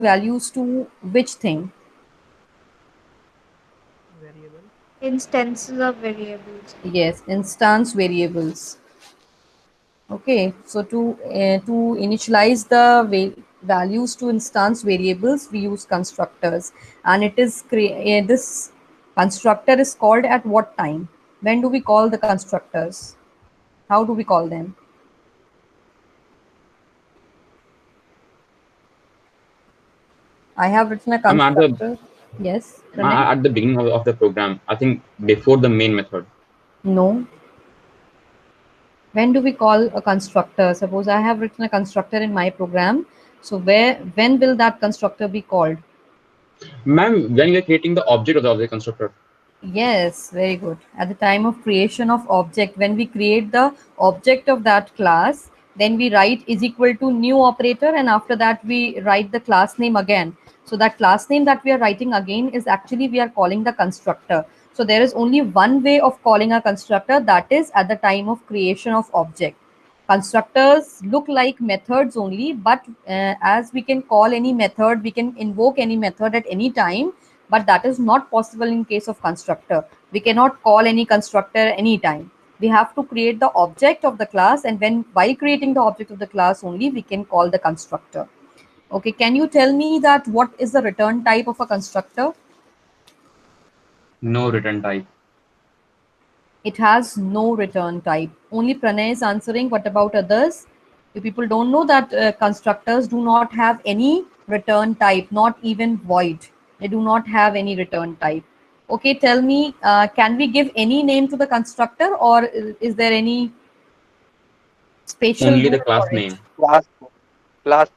values to which thing? Variable. Instances of variables. Yes, instance variables. Okay, so to initialize the values to instance variables, we use constructors, and this constructor is called at what time? When do we call the constructors? How do we call them? I have written a I'm at the constructor. Yes, Pranay? at the beginning of the program. I think before the main method. No. When do we call a constructor? Suppose I have written a constructor in my program. So when will that constructor be called? Ma'am, when you're creating the object of the object constructor. Yes, very good. At the time of creation of object, when we create the object of that class, then we write is equal to new operator, and after that we write the class name again. So that class name that we are writing again is actually we are calling the constructor. So there is only one way of calling a constructor, that is at the time of creation of object. Constructors look like methods only, but as we can call any method, we can invoke any method at any time, but that is not possible in case of constructor. We cannot call any constructor anytime. We have to create the object of the class, and when while creating the object of the class only we can call the constructor. Okay, can you tell me that what is the return type of a constructor? No return type. It has no return type. Only Pranay is answering. What about others? You people don't know that constructors do not have any return type, not even void. They do not have any return type. Okay, tell me, can we give any name to the constructor, or is there any special Only the rule class for it? name. Class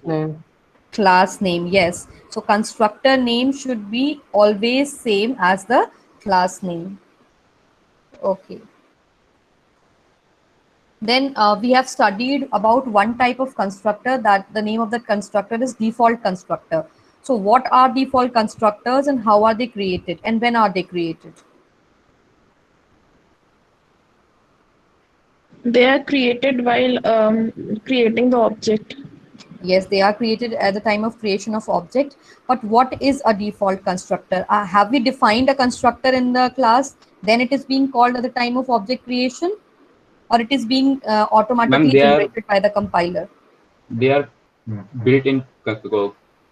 name. Class name, yes. So constructor name should be always same as the class name. Okay. Then we have studied about one type of constructor, that the name of that constructor is default constructor. So what are default constructors and how are they created and when are they created? They are created while creating the object. Yes, they are created at the time of creation of object. But what is a default constructor? Have we defined a constructor in the class? Then it is being called at the time of object creation, or it is being Ma'am, automatically generated by the compiler? they are built-in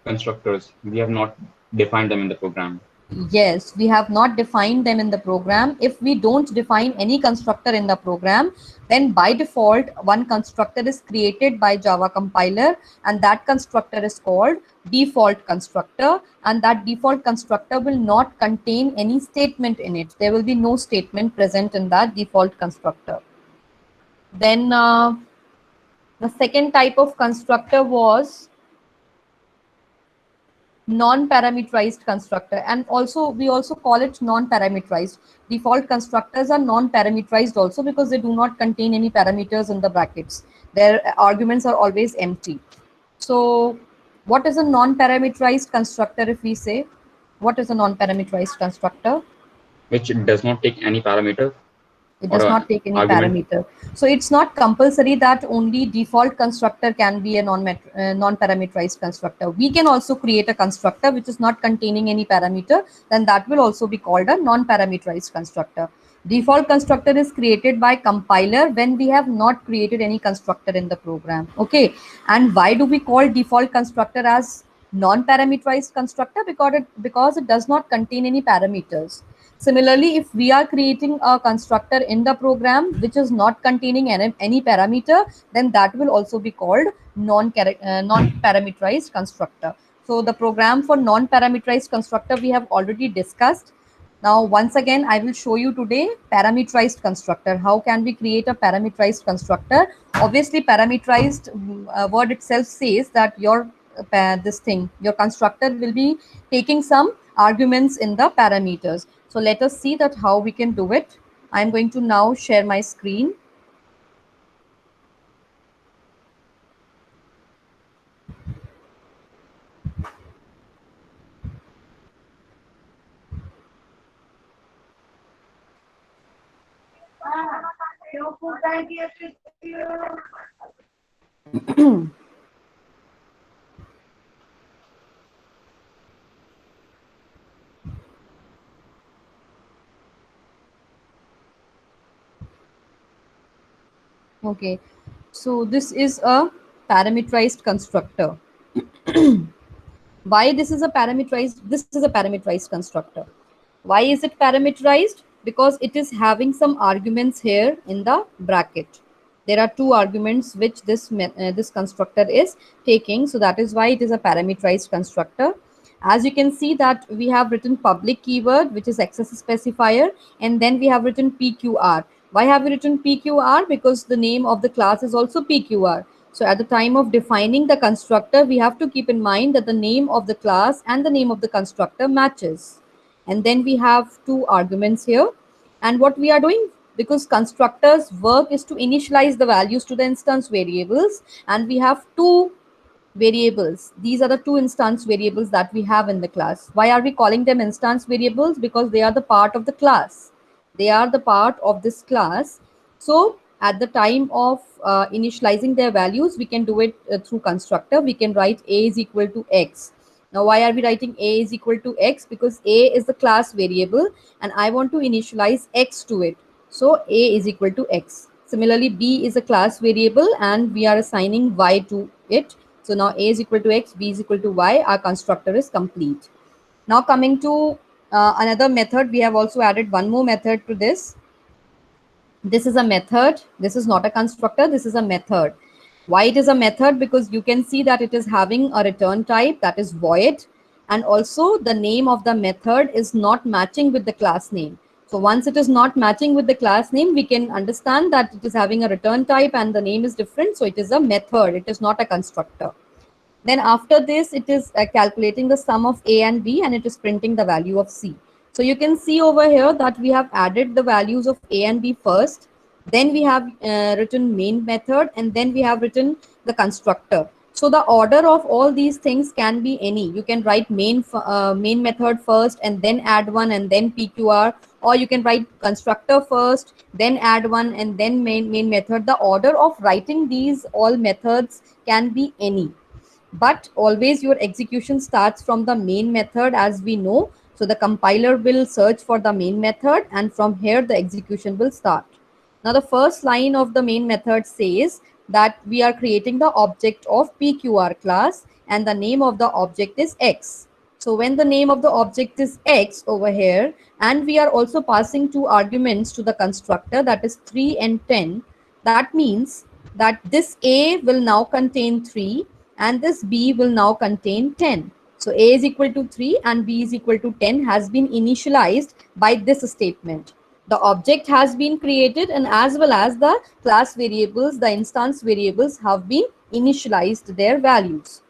constructors. We have not defined them in the program. Yes, we have not defined them in the program. If we don't define any constructor in the program, then by default, one constructor is created by Java compiler, and that constructor is called default constructor. And that default constructor will not contain any statement in it. There will be no statement present in that default constructor. Then the second type of constructor was non-parameterized constructor, and also we also call it non-parameterized. Default constructors are non-parameterized also because they do not contain any parameters in the brackets. Their arguments are always empty. So what is a non-parameterized constructor? If we say, what is a non-parameterized constructor? Which does not take any parameter It or does a not take any argument. parameter. So it's not compulsory that only default constructor can be a non-parameterized constructor. We can also create a constructor which is not containing any parameter, then that will also be called a non-parameterized constructor. Default constructor is created by compiler when we have not created any constructor in the program. Okay, and why do we call default constructor as non-parameterized constructor? Because it does not contain any parameters. Similarly, if we are creating a constructor in the program which is not containing any parameter, then that will also be called non-parameterized constructor. So the program for non-parameterized constructor we have already discussed. Now, once again, I will show you today parameterized constructor. How can we create a parameterized constructor? Obviously, parameterized word itself says that your constructor will be taking some arguments in the parameters. So let us see that how we can do it. I'm going to now share my screen. Okay, so this is a parameterized constructor. Why this is a parameterized? This is a parameterized constructor. Why is it parameterized? Because it is having some arguments here in the bracket. There are two arguments which this constructor is taking, so that is why it is a parameterized constructor. As you can see that we have written public keyword, which is access specifier, and then we have written PQR. Why have we written PQR? Because the name of the class is also PQR. So at the time of defining the constructor, we have to keep in mind that the name of the class and the name of the constructor matches. And then we have two arguments here. And what we are doing, because constructors work is to initialize the values to the instance variables, and we have two variables. These are the two instance variables that we have in the class. Why are we calling them instance variables? Because they are the part of the class. They are the part of this class. So at the time of initializing their values, we can do it through constructor. We can write a is equal to x. Now, why are we writing a is equal to x? Because a is the class variable and I want to initialize x to it. So a is equal to x. Similarly, b is a class variable and we are assigning y to it. So now a is equal to x, b is equal to y. Our constructor is complete. Now coming to another method, we have also added one more method to this. This is a method. This is not a constructor. This is a method. Why it is a method? Because you can see that it is having a return type, that is void, and also the name of the method is not matching with the class name. So once it is not matching with the class name, we can understand that it is having a return type and the name is different. So it is a method. It is not a constructor. Then after this, it is calculating the sum of A and B and it is printing the value of C. So you can see over here that we have added the values of A and B first. Then we have written main method and then we have written the constructor. So the order of all these things can be any. You can write main method first and then add one and then PQR, or you can write constructor first, then add one and then main method. The order of writing these all methods can be any, but always your execution starts from the main method, as we know. So the compiler will search for the main method and from here the execution will start. Now the first line of the main method says that we are creating the object of PQR class and the name of the object is X. So when the name of the object is X over here, and we are also passing two arguments to the constructor, that is 3 and 10, that means that this A will now contain 3 and this B will now contain 10. So A is equal to 3 and B is equal to 10 has been initialized by this statement. The object has been created and as well as the class variables, the instance variables have been initialized their values.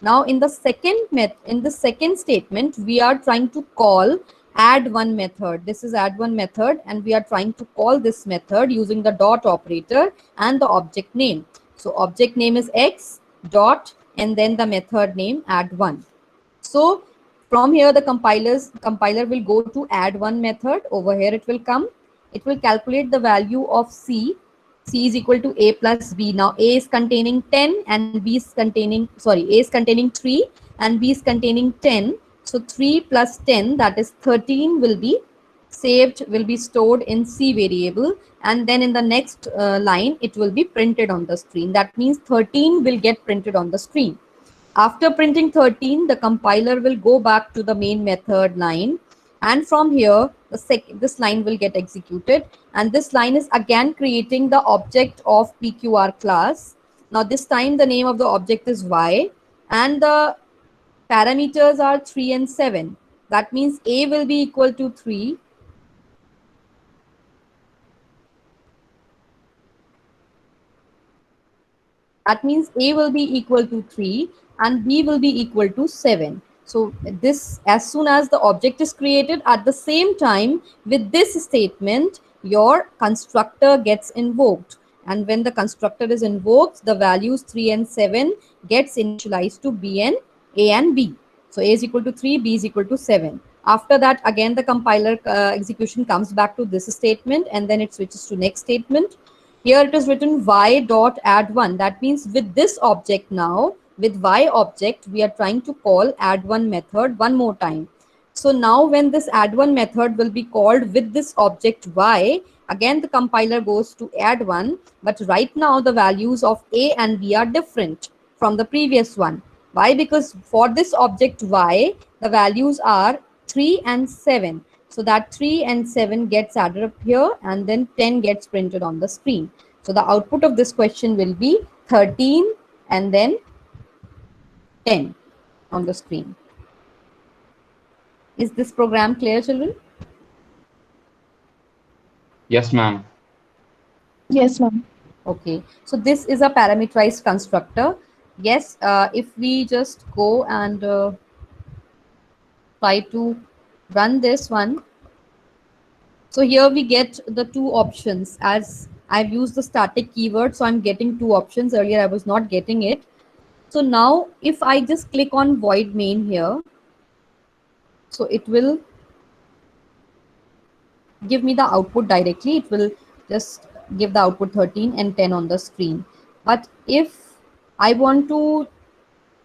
Now in the second statement, we are trying to call add one method. This is add one method and we are trying to call this method using the dot operator and the object name. So object name is X dot and then the method name add one. So from here the compiler will go to add one method. Over here it will come. It will calculate the value of C. C is equal to A plus B. Now A is containing 10 and B is containing, sorry, A is containing 3 and B is containing 10. So 3 plus 10, that is 13, will be saved, will be stored in C variable, and then in the next line it will be printed on the screen. That means 13 will get printed on the screen. After printing 13, the compiler will go back to the main method line, and from here this line will get executed, and this line is again creating the object of PQR class. Now this time the name of the object is Y and the parameters are 3 and 7. That means A will be equal to 3. That means A will be equal to 3 and B will be equal to 7. So this, as soon as the object is created, at the same time with this statement, your constructor gets invoked. And when the constructor is invoked, the values 3 and 7 gets initialized to B and A and B. So A is equal to 3, B is equal to 7. After that, again, the compiler execution comes back to this statement and then it switches to next statement. Here it is written y dot add one. That means with this object now, with y object, we are trying to call add one method one more time. So now when this add one method will be called with this object y, Again, the compiler goes to add 1, but right now the values of A and B are different from the previous one. Why? Because for this object Y, the values are 3 and 7. So that 3 and 7 gets added up here, and then 10 gets printed on the screen. So the output of this question will be 13 and then 10 on the screen. Is this program clear, children? Yes, ma'am. Yes, ma'am. Okay, so this is a parameterized constructor. Yes, if we just go and try to run this one. So here we get the two options. As I've used the static keyword, so I'm getting two options. Earlier I was not getting it. So now if I just click on void main here, so it will give me the output directly. It will just give the output 13 and 10 on the screen. But if I want to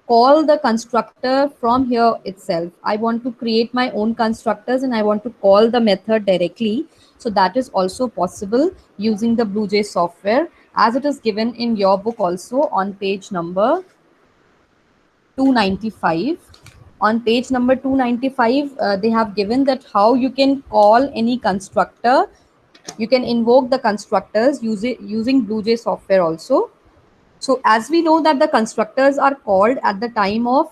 call the constructor from here itself, I want to create my own constructors and I want to call the method directly. So that is also possible using the BlueJ software, as it is given in your book also on page number 295. On page number 295, they have given that how you can call any constructor. You can invoke the constructors using BlueJ software also. So as we know that the constructors are called at the time of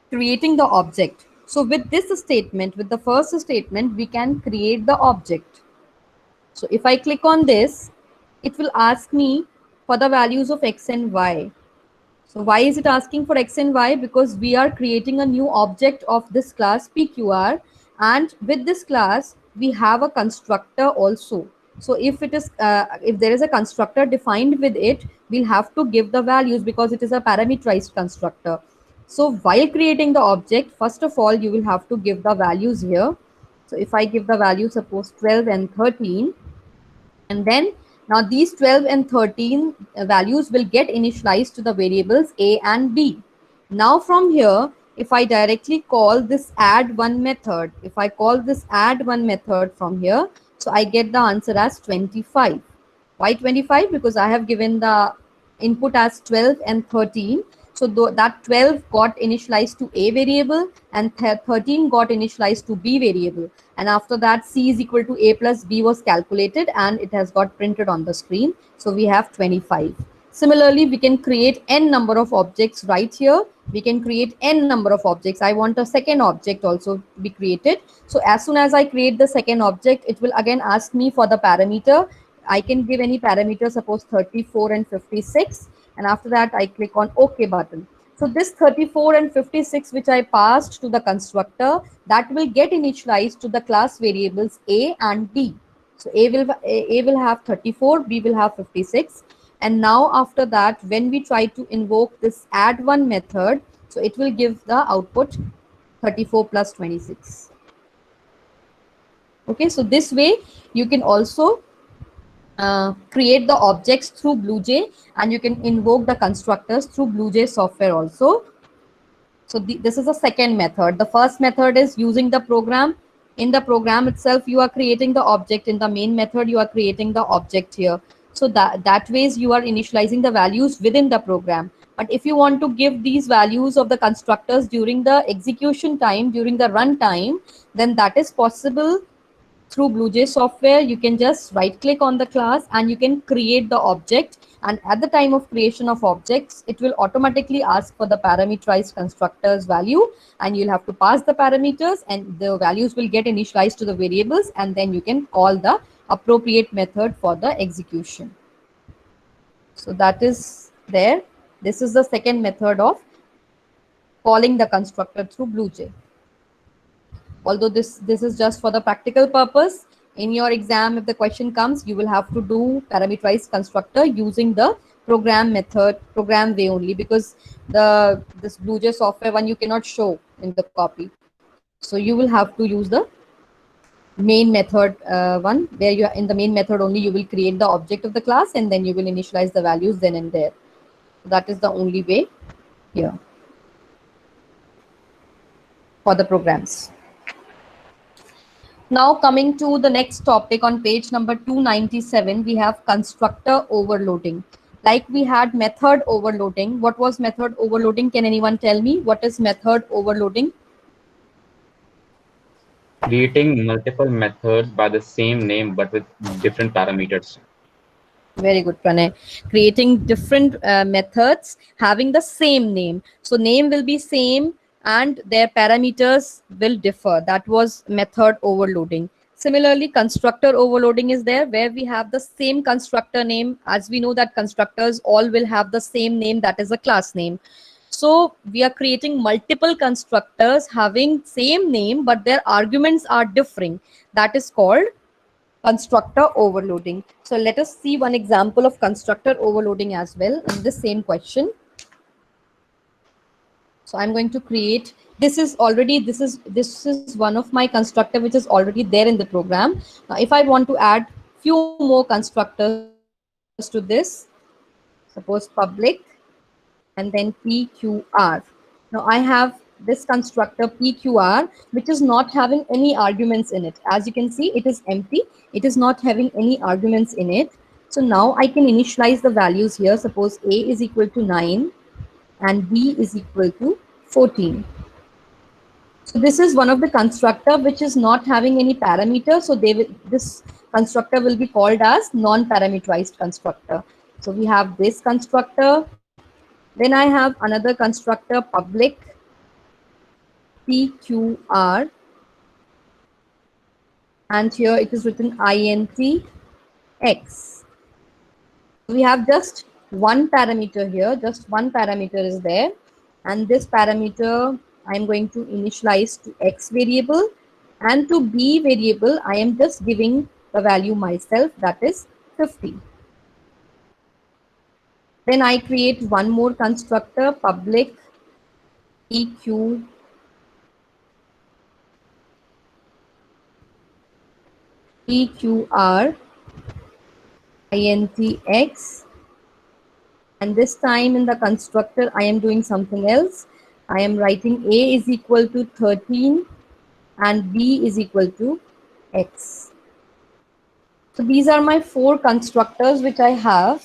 creating the object. So with this statement, with the first statement, we can create the object. So if I click on this, it will ask me for the values of x and y. So why is it asking for x and y? Because we are creating a new object of this class PQR, and with this class we have a constructor also. So if it is if there is a constructor defined with it, we'll have to give the values because it is a parameterized constructor. So while creating the object, first of all you will have to give the values here. So if I give the value, suppose 12 and 13, and then now these 12 and 13 values will get initialized to the variables a and b. Now from here, if I directly call this add one method, if I call this add one method from here, so I get the answer as 25. Why 25? Because I have given the input as 12 and 13. So that 12 got initialized to a variable and 13 got initialized to b variable. And after that, c is equal to a plus b was calculated and it has got printed on the screen. So we have 25. Similarly, we can create n number of objects right here. We can create n number of objects. I want a second object also to be created. So as soon as I create the second object, it will again ask me for the parameter. I can give any parameter, suppose 34 and 56. And after that, I click on OK button. So this 34 and 56, which I passed to the constructor, that will get initialized to the class variables a and b. So a will have 34, b will have 56. And now after that, when we try to invoke this add one method, so it will give the output 34 plus 26. Okay, so this way you can also create the objects through BlueJ, and you can invoke the constructors through BlueJ software also. So this is the second method. The first method is using the program. In the program itself, you are creating the object. In the main method, you are creating the object here. So that ways you are initializing the values within the program. But if you want to give these values of the constructors during the execution time, during the run time, then that is possible through BlueJ software. You can just right click on the class and you can create the object, and at the time of creation of objects, it will automatically ask for the parameterized constructors value, and you'll have to pass the parameters and the values will get initialized to the variables, and then you can call the appropriate method for the execution. So that is there. This is the second method of calling the constructor through BlueJ. Although this is just for the practical purpose, in your exam, if the question comes, you will have to do parameterized constructor using the program method, program way only, because this BlueJ software one you cannot show in the copy. So you will have to use the main method one, where you in the main method only you will create the object of the class and then you will initialize the values then and there. So that is the only way here for the programs. Now coming to the next topic on page number 297, we have constructor overloading. Like we had method overloading. What was method overloading? Can anyone tell me what is method overloading? Creating multiple methods by the same name but with different parameters. Very good, Pranay. Creating different methods having the same name. So name will be same and their parameters will differ. That was method overloading. Similarly, constructor overloading is there where we have the same constructor name. As we know that constructors all will have the same name, that is a class name. So we are creating multiple constructors having same name but their arguments are differing. That is called constructor overloading. So let us see one example of constructor overloading as well in the same question. So I'm going to create, this is one of my constructor which is already there in the program. Now if I want to add few more constructors to this, suppose public and then PQR. Now I have this constructor PQR which is not having any arguments in it. As you can see, it is empty. It is not having any arguments in it. So now I can initialize the values here. Suppose A is equal to 9 and B is equal to 14. So this is one of the constructor which is not having any parameter. So this constructor will be called as non-parameterized constructor. So we have this constructor. Then I have another constructor public PQR, and here it is written int x. We have just one parameter here, just one parameter is there, and this parameter I am going to initialize to x variable, and to b variable I am just giving the value myself, that is 50. Then I create one more constructor public PQR int x, and this time in the constructor I am doing something else. I am writing a is equal to 13 and b is equal to x. So these are my four constructors which I have,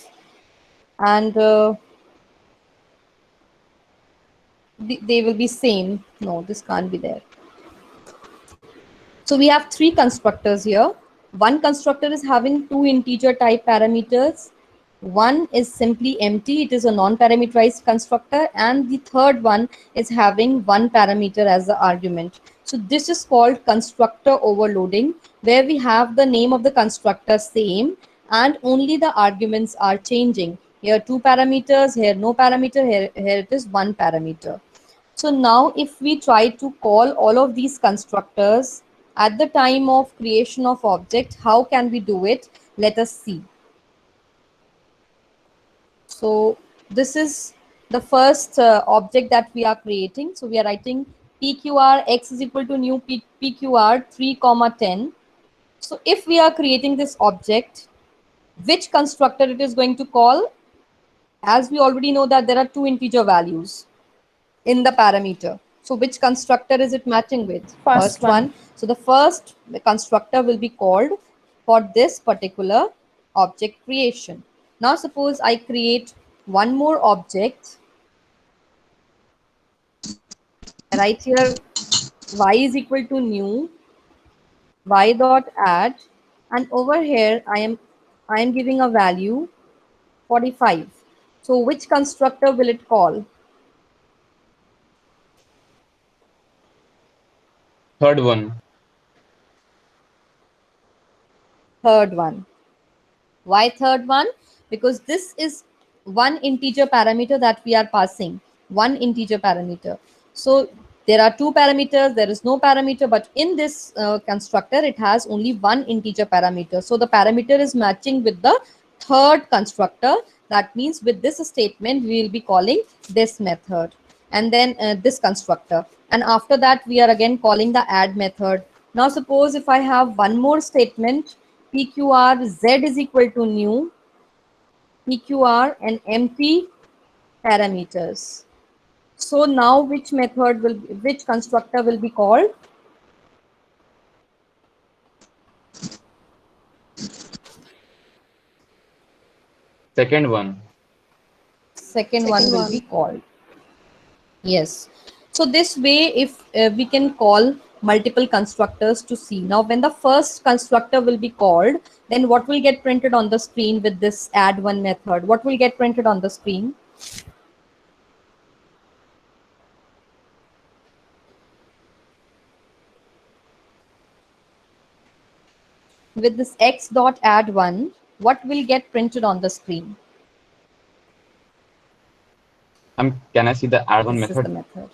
and they will be same. No, this can't be there. So we have three constructors here. One constructor is having two integer type parameters. One is simply empty, it is a non-parameterized constructor, and the third one is having one parameter as the argument. So this is called constructor overloading, where we have the name of the constructor same and only the arguments are changing. Here two parameters, here no parameter, here it is one parameter. So now if we try to call all of these constructors at the time of creation of object, how can we do it? Let us see. So this is the first object that we are creating. So we are writing PQR x is equal to new PQR 3, 10. So if we are creating this object, which constructor it is going to call? As we already know that there are two integer values in the parameter. So which constructor is it matching with? First one. So the first constructor will be called for this particular object creation. Now suppose I create one more object. Right here y is equal to new y dot add, and over here I am giving a value 45. So which constructor will it call? Third one. Third one. Why third one? Because this is one integer parameter that we are passing, one integer parameter. So there are two parameters, there is no parameter, but in this constructor it has only one integer parameter. So the parameter is matching with the third constructor. That means with this statement we will be calling this method and then this constructor, and after that we are again calling the add method. Now suppose if I have one more statement, PQR z is equal to new PQR and empty parameters. So now which constructor will be called? Second one. Second one will be called. Yes. So this way, if we can call multiple constructors to see. Now, when the first constructor will be called, then what will get printed on the screen with this add one method? What will get printed on the screen? With this x dot add one, what will get printed on the screen? Can I see the add one This is the method?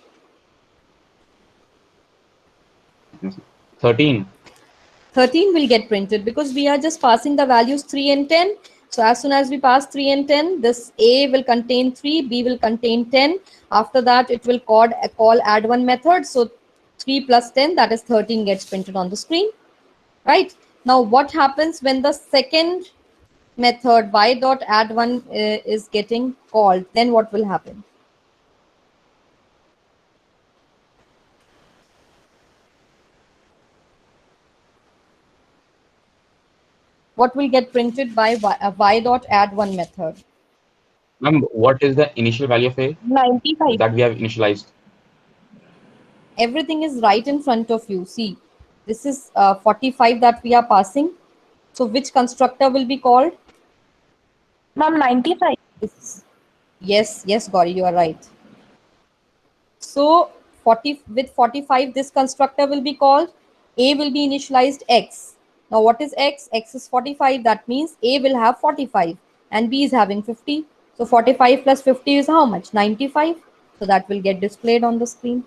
method. 13. 13 will get printed because we are just passing the values 3 and 10. So as soon as we pass 3 and 10, this A will contain 3, B will contain 10. After that, it will call add one method. So 3 plus 10, that is 13, gets printed on the screen. Right? Now, what happens when the second method y dot add one is getting called? Then what will happen? What will get printed by y dot add one method? What is the initial value of A 95. that we have initialized? Everything is right in front of you. See, this is 45 that we are passing. So which constructor will be called? Ma'am, 95. Yes, Gauri, you are right. So 40 with 45, this constructor will be called. A will be initialized x. Now what is x? X is 45. That means A will have 45 and B is having 50. So 45 plus 50 is how much? 95. So that will get displayed on the screen.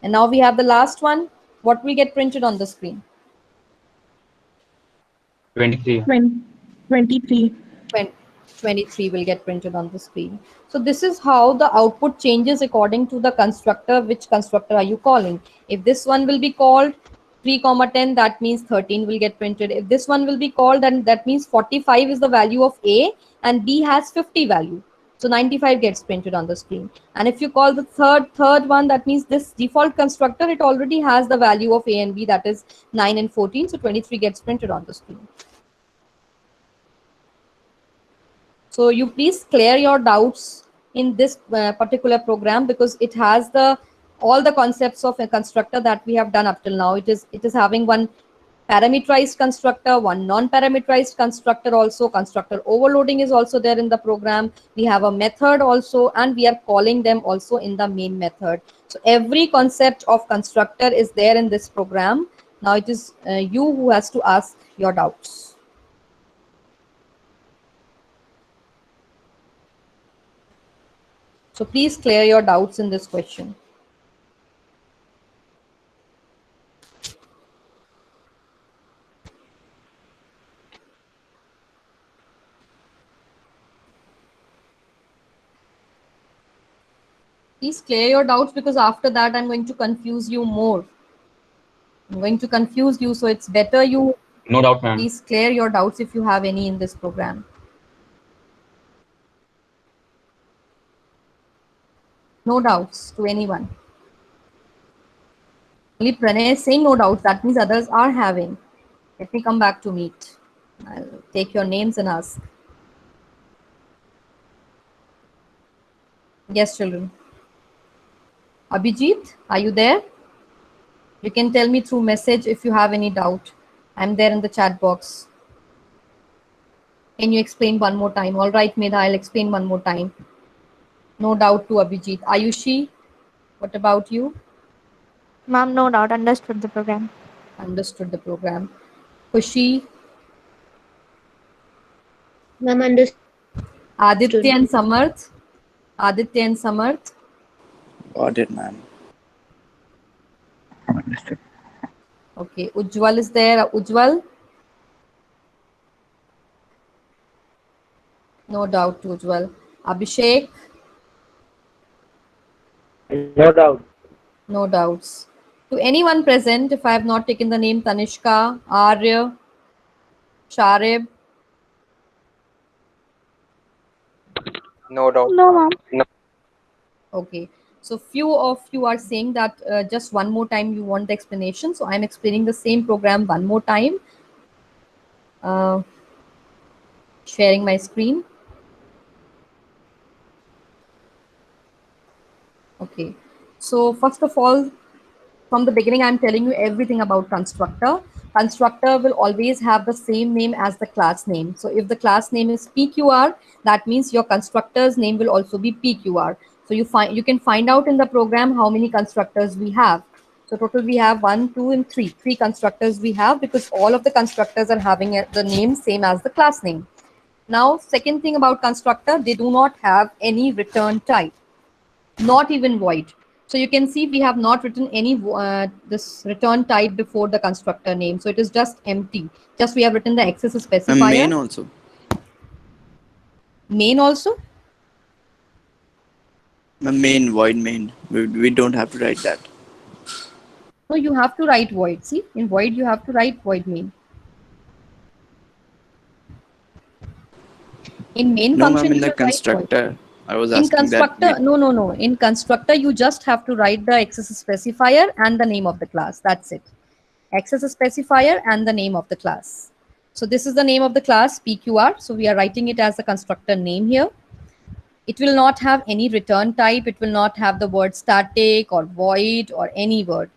And now we have the last one. What will get printed on the screen? 23. 23. 23 will get printed on the screen. So this is how the output changes according to the constructor. Which constructor are you calling? If this one will be called 3 comma 10, that means 13 will get printed. If this one will be called, then that means 45 is the value of A and B has 50 value. So 95 gets printed on the screen. And if you call the third one, that means this default constructor, it already has the value of A and B, that is 9 and 14. So 23 gets printed on the screen. So you please clear your doubts in this particular program because it has all the concepts of a constructor that we have done up till now. It is having one parameterized constructor, one non-parameterized constructor also. Constructor overloading is also there in the program. We have a method also, and we are calling them also in the main method. So every concept of constructor is there in this program. Now it is you who has to ask your doubts. So please clear your doubts in this question. Please clear your doubts because after that I'm going to confuse you more. I'm going to confuse you, so it's better you No doubt, ma'am. please clear your doubts if you have any in this program. No doubts to anyone. Only Pranay is saying no doubts. That means others are having. Let me come back to meet. I'll take your names and ask. Yes, children. Abhijit, are you there? You can tell me through message if you have any doubt. I'm there in the chat box. Can you explain one more time? All right, Medha, I'll explain one more time. No doubt to Abhijit. Ayushi, what about you? Ma'am, no doubt. Understood the program. Understood the program. Khushi, Ma'am, understood. Aditya and Samarth. Aditya and Samarth. Got it, ma'am. Understood. Okay, Ujjwal is there. Ujjwal? No doubt to Ujjwal. Abhishek? No doubt. No doubts. To anyone present, if I have not taken the name Tanishka, Arya, Sharib? No doubt. No, ma'am. Okay. So few of you are saying that just one more time you want the explanation. So I'm explaining the same program one more time. Sharing my screen. Okay. So first of all, from the beginning, I'm telling you everything about constructor. Constructor will always have the same name as the class name. So if the class name is PQR, that means your constructor's name will also be PQR. So you can find out in the program how many constructors we have. So total we have 1, 2, and 3. 3 constructors we have because all of the constructors are having the name same as the class name. Now, second thing about constructor, they do not have any return type, not even void. So you can see we have not written any this return type before the constructor name. So it is just empty. Just we have written the access specifier. Main also. Main also? Main, void main. We don't have to write that. So you have to write void. See, in void you have to write void main. In main No, function ma'am, in you the will write void. constructor. I was In asking constructor, that. no. In constructor, you just have to write the access specifier and the name of the class. That's it. Access specifier and the name of the class. So this is the name of the class PQR. So we are writing it as the constructor name here. It will not have any return type. It will not have the word static or void or any word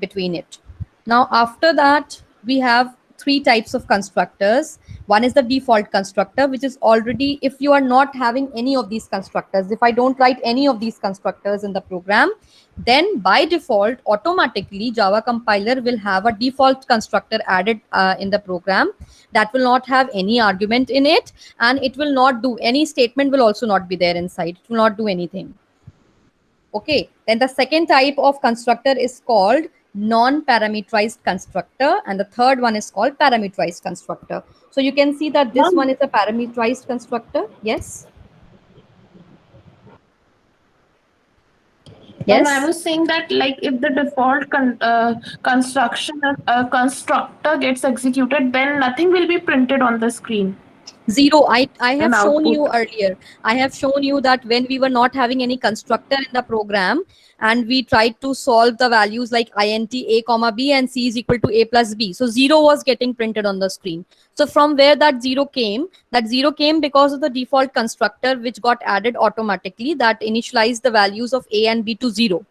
between it. Now, after that, we have 3 types of constructors. One is the default constructor, which is already, if you are not having any of these constructors, if I don't write any of these constructors in the program, then by default, automatically Java compiler will have a default constructor added in the program that will not have any argument in it, and it will not do any statement will also not be there inside. It will not do anything. Okay, then the second type of constructor is called non-parameterized constructor, and the third one is called parameterized constructor. So you can see that this one is a parameterized constructor. Yes. And I Yes. was saying that, like, if the default constructor gets executed, then nothing will be printed on the screen. Zero. I have An shown you output. earlier. I have shown you that when we were not having any constructor in the program and we tried to solve the values like int a comma b and c is equal to a plus b. So 0 was getting printed on the screen. So from where that 0 came? That 0 came because of the default constructor which got added automatically that initialized the values of a and b to 0.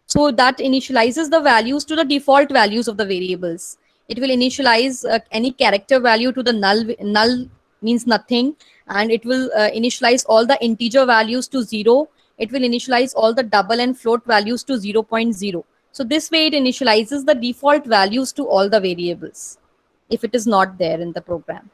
So that initializes the values to the default values of the variables. It will initialize any character value to the null means nothing, and it will initialize all the integer values to 0. It will initialize all the double and float values to 0.0. So this way it initializes the default values to all the variables if it is not there in the program.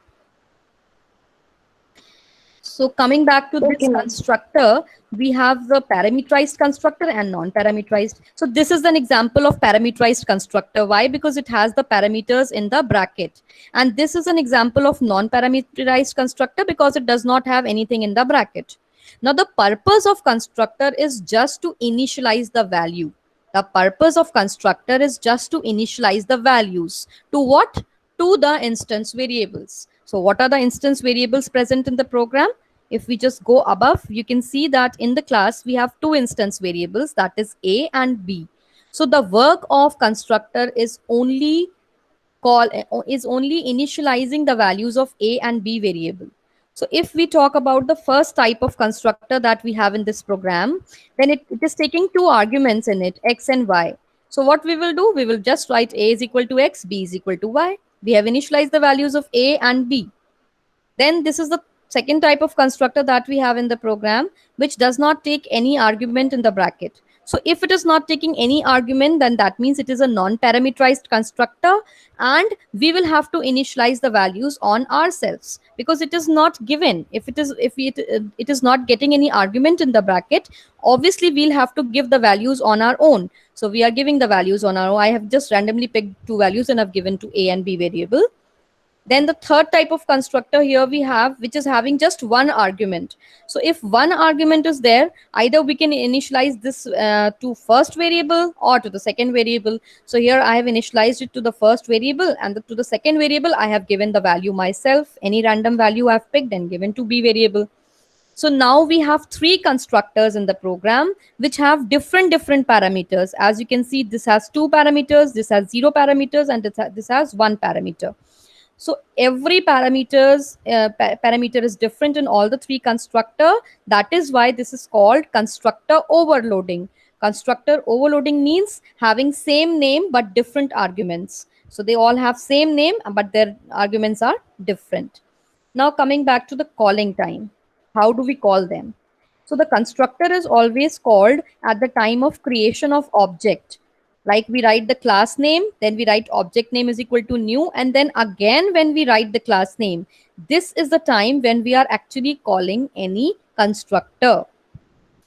So coming back to this constructor, we have the parameterized constructor and non-parameterized. So this is an example of parameterized constructor. Why? Because it has the parameters in the bracket. And this is an example of non-parameterized constructor because it does not have anything in the bracket. Now the purpose of constructor is just to initialize the value. The purpose of constructor is just to initialize the values. To what? To the instance variables. So what are the instance variables present in the program? If we just go above, you can see that in the class, we have 2 instance variables, that is A and B. So the work of constructor is only initializing the values of A and B variable. So if we talk about the first type of constructor that we have in this program, then it is taking 2 arguments in it, X and Y. So what we will do, we will just write A is equal to X, B is equal to Y. We have initialized the values of A and B. Then this is the second type of constructor that we have in the program, which does not take any argument in the bracket. So if it is not taking any argument, then that means it is a non-parameterized constructor, and we will have to initialize the values on ourselves because it is not given. If it is not getting any argument in the bracket, obviously we'll have to give the values on our own. So we are giving the values on our own. I have just randomly picked 2 values and I've given to A and B variable. Then the third type of constructor here we have, which is having just 1 argument. So if 1 argument is there, either we can initialize this to first variable or to the second variable. So here I have initialized it to the first variable, and to the second variable, I have given the value myself. Any random value I've picked and given to B variable. So now we have 3 constructors in the program which have different parameters. As you can see, this has 2 parameters, this has 0 parameters, and this has 1 parameter. So every parameter is different in all the three constructor. That is why this is called constructor overloading. Constructor overloading means having same name but different arguments. So they all have same name but their arguments are different. Now coming back to the calling time. How do we call them? So the constructor is always called at the time of creation of object. Like we write the class name, then we write object name is equal to new, and then again when we write the class name, this is the time when we are actually calling any constructor.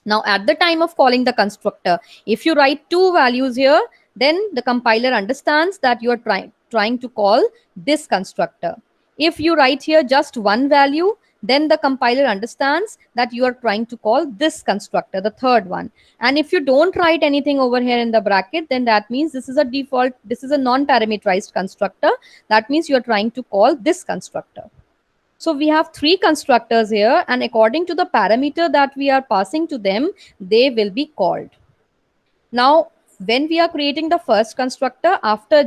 Now at the time of calling the constructor, if you write two values here, then the compiler understands that you are trying to call this constructor. If you write here just one value, then the compiler understands that you are trying to call this constructor, the third one. And if you don't write anything over here in the bracket, then that means this is a default, this is a non-parameterized constructor. That means you are trying to call this constructor. So we have three constructors here, and according to the parameter that we are passing to them, they will be called. Now, when we are creating the first constructor,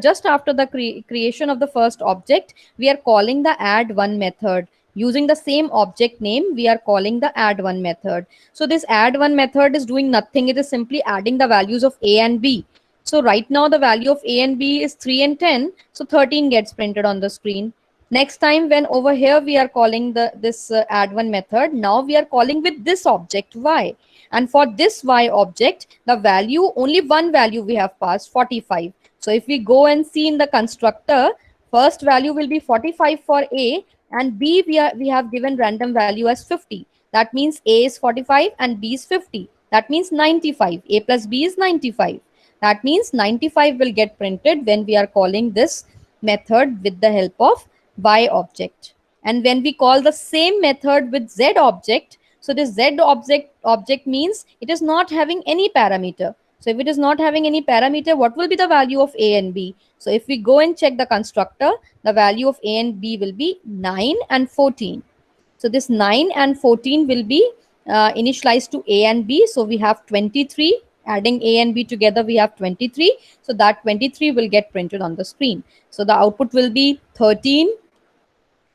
just after the creation of the first object, we are calling the add one method. Using the same object name, we are calling the add one method. So this add one method is doing nothing. It is simply adding the values of A and B. So right now the value of A and B is 3 and 10. So 13 gets printed on the screen. Next time when over here we are calling this add one method, now we are calling with this object y. And for this y object, the value, only one value we have passed, 45. So if we go and see in the constructor, first value will be 45 for A, and B we have given random value as 50. That means A is 45 and B is 50. That means 95. A plus B is 95. That means 95 will get printed when we are calling this method with the help of y object. And when we call the same method with z object, so this z object means it is not having any parameter. So if it is not having any parameter, what will be the value of A and B? So if we go and check the constructor, the value of A and B will be 9 and 14. So this 9 and 14 will be initialized to A and B. So we have 23. Adding A and B together, we have 23. So that 23 will get printed on the screen. So the output will be 13,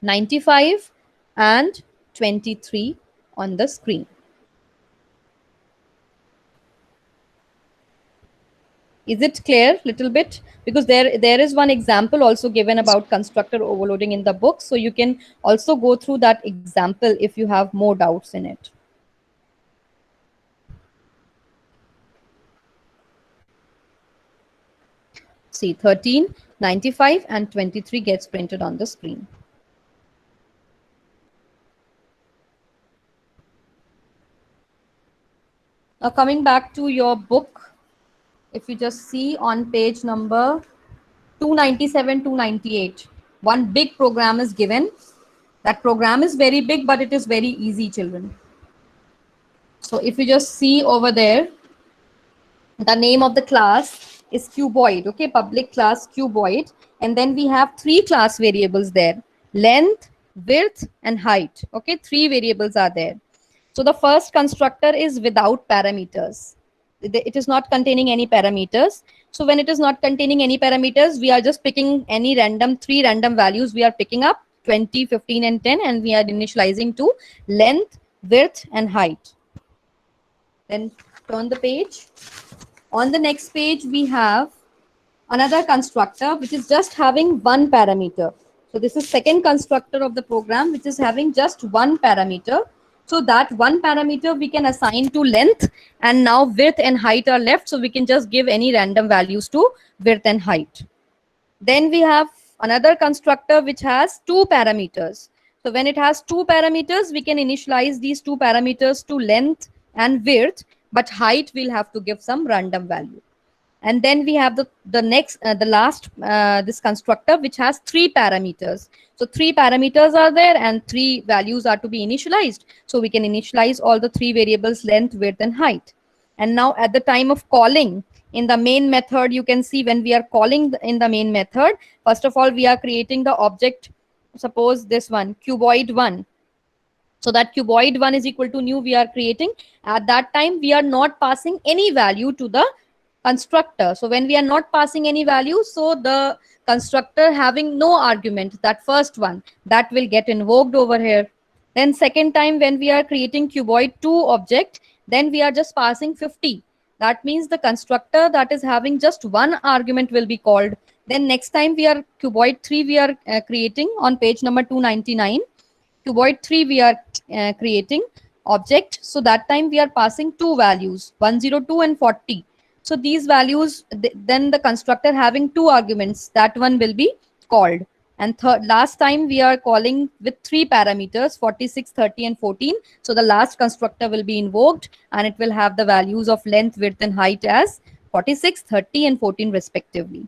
95 and 23 on the screen. Is it clear little bit? Because there is one example also given about constructor overloading in the book. So you can also go through that example if you have more doubts in it. See, 13, 95 and 23 gets printed on the screen. Now coming back to your book, if you just see on page number 297, 298, one big program is given. That program is very big, but it is very easy, children. So if you just see over there, the name of the class is cuboid, okay, public class cuboid. And then we have three class variables there, length, width and height, okay, three variables are there. So the first constructor is without parameters. It is not containing any parameters. So when it is not containing any parameters, we are just picking any three random values we are picking up, 20, 15 and 10, and we are initializing to length, width and height. Then turn the page. On the next page, we have another constructor which is just having one parameter. So this is second constructor of the program which is having just one parameter. So that one parameter we can assign to length, and now width and height are left. So we can just give any random values to width and height. Then we have another constructor which has two parameters. So when it has two parameters, we can initialize these two parameters to length and width, but height we'll have to give some random value. And then we have the last this constructor which has three parameters. So three parameters are there and three values are to be initialized. So we can initialize all the three variables, length, width and height. And now at the time of calling in the main method, you can see when we are calling in the main method, first of all we are creating the object, suppose this one, cuboid1. So that cuboid1 is equal to new we are creating. At that time we are not passing any value to the constructor. So when we are not passing any value, so the constructor having no argument, that first one, that will get invoked over here. Then second time when we are creating cuboid 2 object, then we are just passing 50. That means the constructor that is having just one argument will be called. Then next time we are cuboid 3 we are creating on page number 299. Cuboid 3 we are creating object. So that time we are passing two values, 102 and 40. So these values, then the constructor having two arguments, that one will be called. And last time we are calling with three parameters, 46, 30 and 14. So the last constructor will be invoked and it will have the values of length, width and height as 46, 30 and 14 respectively.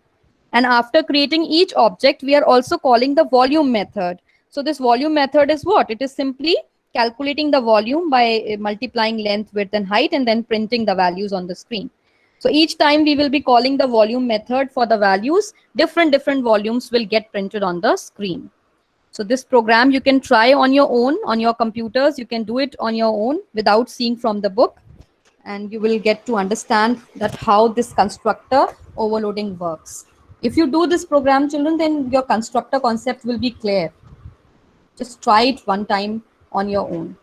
And after creating each object, we are also calling the volume method. So this volume method is what? It is simply calculating the volume by multiplying length, width and height and then printing the values on the screen. So each time we will be calling the volume method for the values, different volumes will get printed on the screen. So this program you can try on your own, on your computers. You can do it on your own without seeing from the book. And you will get to understand that how this constructor overloading works. If you do this program, children, then your constructor concept will be clear. Just try it one time on your own.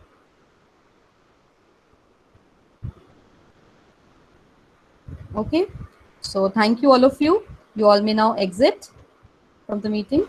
Okay, so thank you all of you. You all may now exit from the meeting.